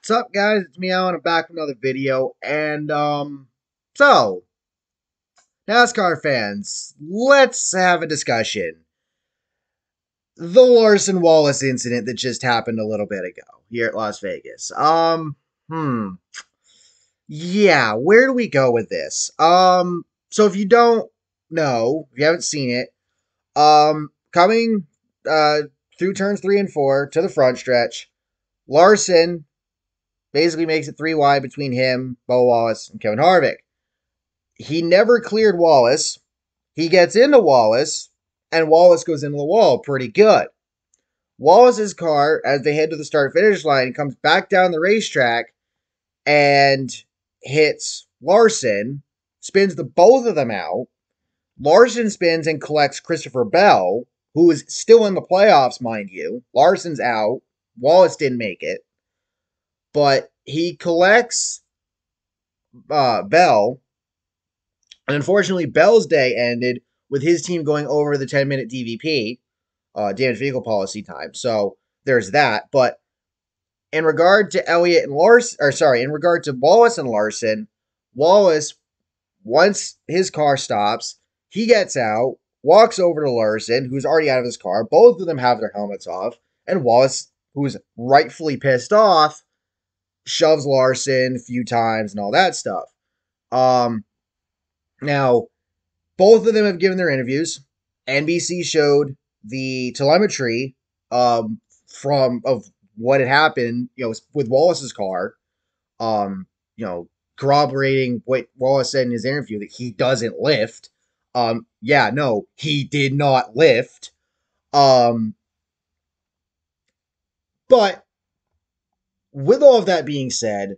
What's up, guys? It's me, Alan. I'm back with another video. So, NASCAR fans, let's have a discussion. The Larson Wallace incident that just happened a little bit ago here at Las Vegas. Yeah, where do we go with this? So if you don't know, if you haven't seen it, coming, through turns 3 and 4 to the front stretch, Larson basically makes it 3 wide between him, Bo Wallace, and Kevin Harvick. He never cleared Wallace. He gets into Wallace, and Wallace goes into the wall pretty good. Wallace's car, as they head to the start finish line, comes back down the racetrack and hits Larson, spins the both of them out. Larson spins and collects Christopher Bell, who is still in the playoffs, mind you. Larson's out. Wallace didn't make it. But he collects Bell. And unfortunately, Bell's day ended with his team going over the 10-minute DVP, damage vehicle policy time. So there's that. But in regard to Elliott and Larson, in regard to Wallace and Larson, Wallace, once his car stops, he gets out, walks over to Larson, who's already out of his car. Both of them have their helmets off. And Wallace, who's rightfully pissed off, shoves Larson a few times and all that stuff. Now, both of them have given their interviews. NBC showed the telemetry of what had happened, with Wallace's car. Corroborating what Wallace said in his interview that he doesn't lift. No, he did not lift. But with all of that being said,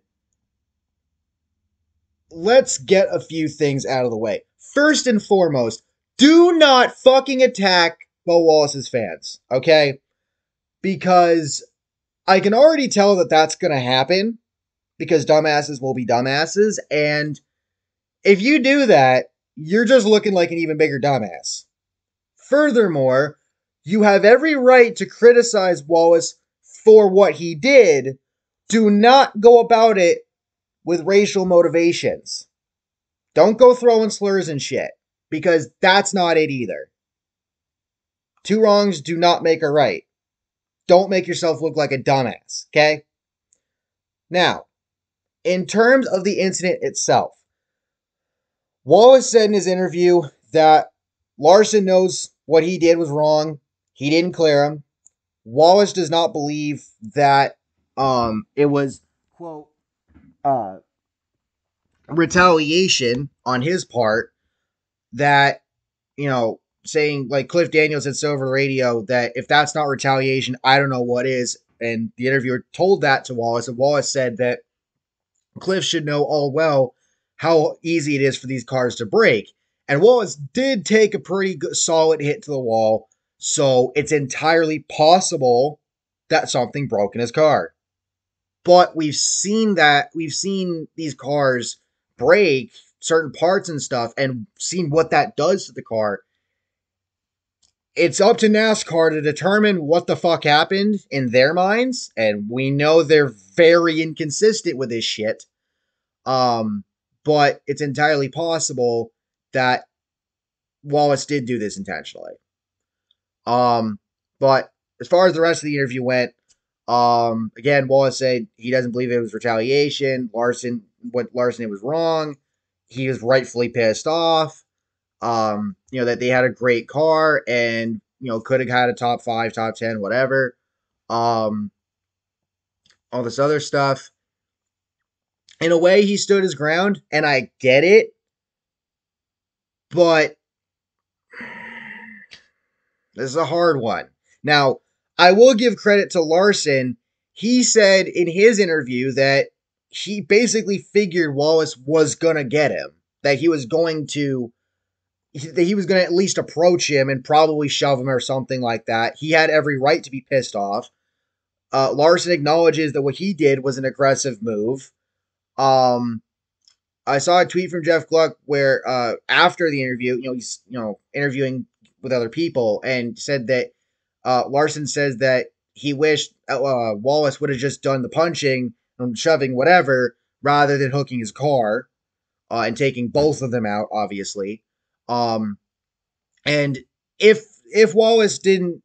let's get a few things out of the way. First and foremost, do not fucking attack Bo Wallace's fans, okay? Because I can already tell that that's going to happen, because dumbasses will be dumbasses, and if you do that, you're just looking like an even bigger dumbass. Furthermore, you have every right to criticize Wallace for what he did. Do not go about it with racial motivations. Don't go throwing slurs and shit, because that's not it either. Two wrongs do not make a right. Don't make yourself look like a dumbass, okay? Now, in terms of the incident itself, Wallace said in his interview that Larson knows what he did was wrong. He didn't clear him. Wallace does not believe that it was, quote, retaliation on his part, that, saying, like Cliff Daniels had said over the radio, that if that's not retaliation, I don't know what is. And the interviewer told that to Wallace, and Wallace said that Cliff should know all well how easy it is for these cars to break. And Wallace did take a pretty good, solid hit to the wall, so it's entirely possible that something broke in his car. But we've seen these cars break certain parts and stuff, and seen what that does to the car. It's up to NASCAR to determine what the fuck happened in their minds, and we know they're very inconsistent with this shit. But it's entirely possible that Wallace did do this intentionally. But as far as the rest of the interview went, again, Wallace said he doesn't believe it was retaliation. Larson it was wrong. He was rightfully pissed off. That they had a great car and, could have had a top 5, top 10, whatever. All this other stuff. In a way, he stood his ground, and I get it. But this is a hard one. Now, I will give credit to Larson. He said in his interview that he basically figured Wallace was going to get him. That he was going to at least approach him and probably shove him or something like that. He had every right to be pissed off. Larson acknowledges that what he did was an aggressive move. I saw a tweet from Jeff Gluck where after the interview, he's interviewing with other people, and said that Larson says that he wished Wallace would have just done the punching, shoving whatever, rather than hooking his car and taking both of them out, obviously. Um, and if Wallace didn't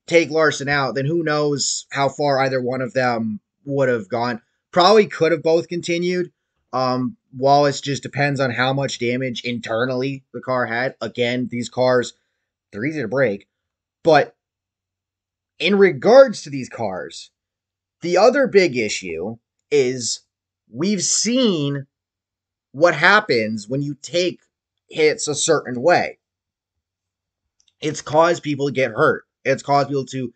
take Larson out, then who knows how far either one of them would have gone. Probably could have both continued. Wallace just depends on how much damage internally the car had. Again, these cars, they're easy to break. But in regards to these cars, the other big issue is we've seen what happens when you take hits a certain way. It's caused people to get hurt. It's caused people to,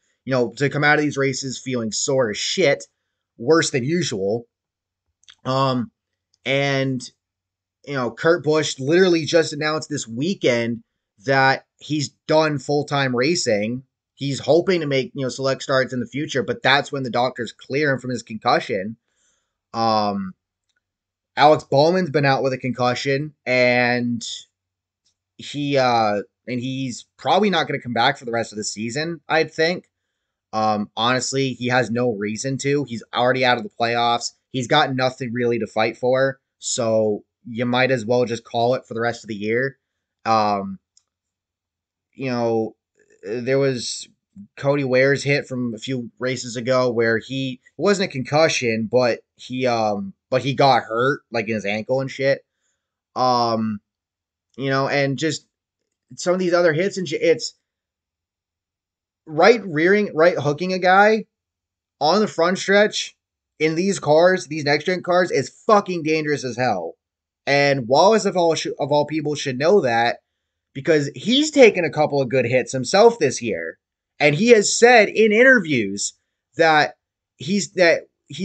to come out of these races feeling sore as shit, worse than usual. And Kurt Busch literally just announced this weekend that he's done full-time racing. He's hoping to make, select starts in the future, but that's when the doctors clear him from his concussion. Alex Bowman's been out with a concussion, and he's probably not going to come back for the rest of the season, I'd think. Honestly, he has no reason to. He's already out of the playoffs. He's got nothing really to fight for, so you might as well just call it for the rest of the year. There was Cody Ware's hit from a few races ago where it wasn't a concussion, but he got hurt like in his ankle and shit. And just some of these other hits and shit. It's right hooking a guy on the front stretch in these cars, these next gen cars, is fucking dangerous as hell. And Wallace of all people should know that, because he's taken a couple of good hits himself this year, and he has said in interviews that he's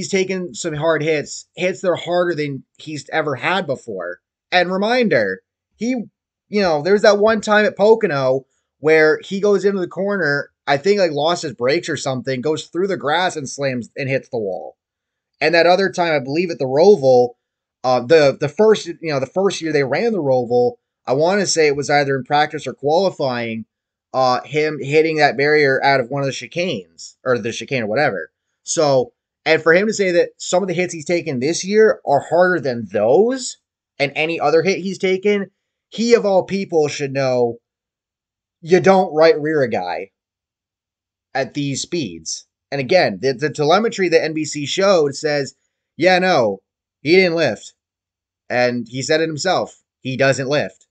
taken some hard hits that are harder than he's ever had before. And reminder, there's that one time at Pocono where he goes into the corner, I think like lost his brakes or something, goes through the grass and slams and hits the wall. And that other time, I believe at the Roval, the first year they ran the Roval, I want to say it was either in practice or qualifying, him hitting that barrier out of one of the chicanes, or the chicane or whatever. So, and for him to say that some of the hits he's taken this year are harder than those, and any other hit he's taken, he of all people should know you don't right rear a guy at these speeds. And again, the telemetry that NBC showed says, yeah, no, he didn't lift. And he said it himself. He doesn't lift.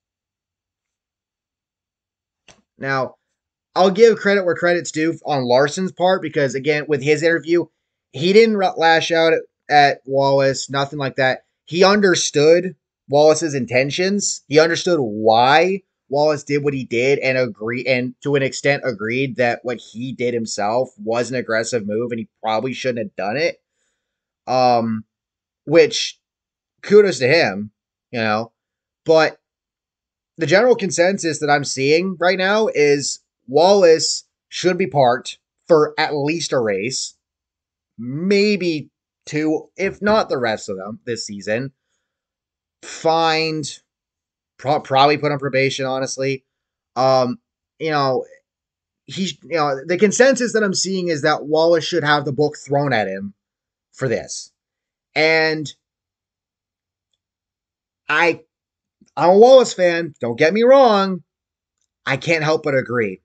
Now, I'll give credit where credit's due on Larson's part, because, again, with his interview, he didn't lash out at Wallace, nothing like that. He understood Wallace's intentions. He understood why Wallace did what he did, and to an extent agreed that what he did himself was an aggressive move and he probably shouldn't have done it. Which, kudos to him, but the general consensus that I'm seeing right now is Wallace should be parked for at least a race, maybe two, if not the rest of them this season. Fined, probably put on probation, honestly. The consensus that I'm seeing is that Wallace should have the book thrown at him for this. And I'm a Wallace fan, don't get me wrong. I can't help but agree.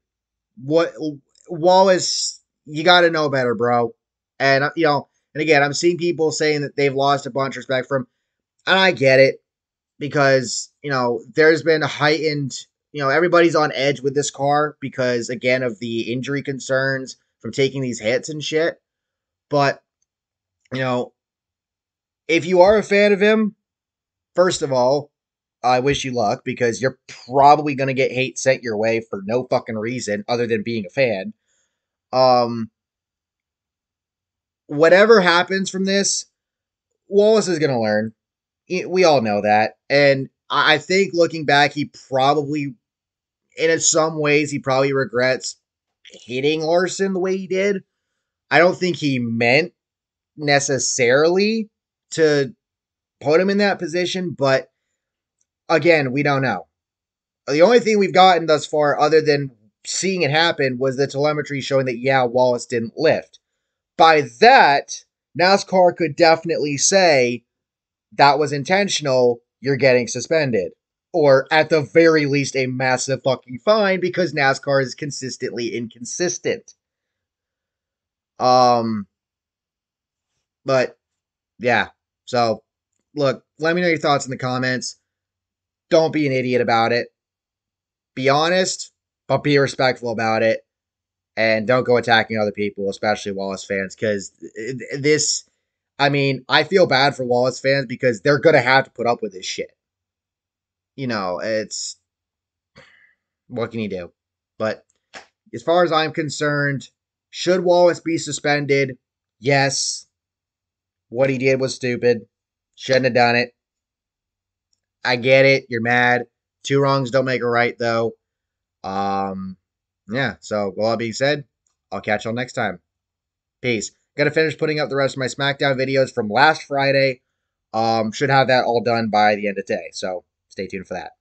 Wallace, you got to know better, bro. And, and again, I'm seeing people saying that they've lost a bunch of respect for him. And I get it, because, there's been a heightened, everybody's on edge with this car because, again, of the injury concerns from taking these hits and shit. But, if you are a fan of him, first of all, I wish you luck, because you're probably going to get hate sent your way for no fucking reason other than being a fan. Whatever happens from this, Wallace is going to learn. We all know that. And I think looking back, he probably, in some ways, he probably regrets hitting Larson the way he did. I don't think he meant necessarily to put him in that position, but again, we don't know. The only thing we've gotten thus far, other than seeing it happen, was the telemetry showing that, yeah, Wallace didn't lift. By that, NASCAR could definitely say that was intentional, you're getting suspended. Or at the very least, a massive fucking fine because NASCAR is consistently inconsistent. Um, but yeah. So look, let me know your thoughts in the comments. Don't be an idiot about it. Be honest, but be respectful about it. And don't go attacking other people, especially Wallace fans, because this, I mean, I feel bad for Wallace fans because they're going to have to put up with this shit. You know, it's, what can you do? But as far as I'm concerned, should Wallace be suspended? Yes. What he did was stupid. Shouldn't have done it. I get it. You're mad. Two wrongs don't make a right, though. Um, yeah. So, with all that being said, I'll catch y'all next time. Peace. Gotta finish putting up the rest of my SmackDown videos from last Friday. Should have that all done by the end of today. So, stay tuned for that.